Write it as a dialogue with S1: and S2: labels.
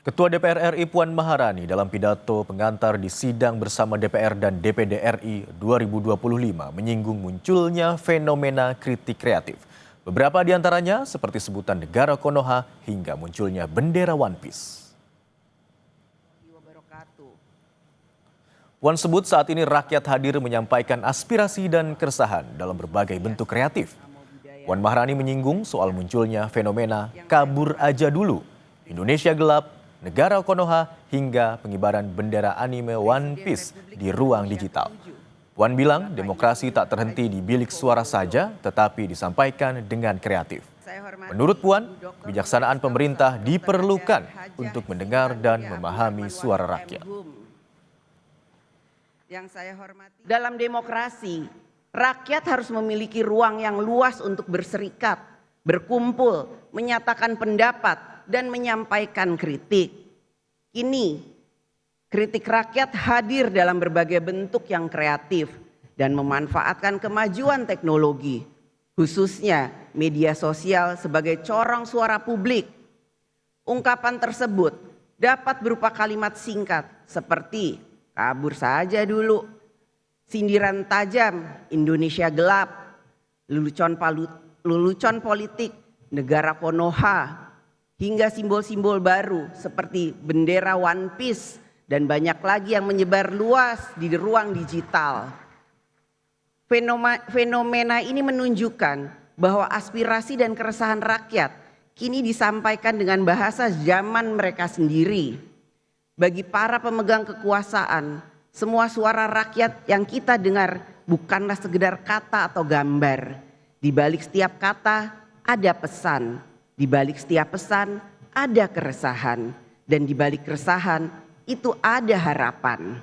S1: Ketua DPR RI Puan Maharani dalam pidato pengantar di sidang bersama DPR dan DPD RI 2025 menyinggung munculnya fenomena kritik kreatif. Beberapa di antaranya seperti sebutan negara Konoha hingga munculnya bendera One Piece. Puan sebut saat ini rakyat hadir menyampaikan aspirasi dan keresahan dalam berbagai bentuk kreatif. Puan Maharani menyinggung soal munculnya fenomena kabur aja dulu, Indonesia gelap, negara Konoha hingga pengibaran bendera anime One Piece di ruang digital. Puan bilang demokrasi tak terhenti di bilik suara saja tetapi disampaikan dengan kreatif. Menurut Puan, kebijaksanaan pemerintah diperlukan untuk mendengar dan memahami suara rakyat.
S2: Dalam demokrasi, rakyat harus memiliki ruang yang luas untuk berserikat, berkumpul, menyatakan pendapat, dan menyampaikan kritik. Kini, kritik rakyat hadir dalam berbagai bentuk yang kreatif dan memanfaatkan kemajuan teknologi, khususnya media sosial sebagai corong suara publik. Ungkapan tersebut dapat berupa kalimat singkat seperti kabur saja dulu, sindiran tajam, Indonesia gelap, lelucon politik, negara Konoha, hingga simbol-simbol baru seperti bendera One Piece dan banyak lagi yang menyebar luas di ruang digital. Fenomena ini menunjukkan bahwa aspirasi dan keresahan rakyat kini disampaikan dengan bahasa zaman mereka sendiri. Bagi para pemegang kekuasaan, semua suara rakyat yang kita dengar bukanlah sekedar kata atau gambar. Di balik setiap kata ada pesan, di balik setiap pesan ada keresahan, dan di balik keresahan itu ada harapan.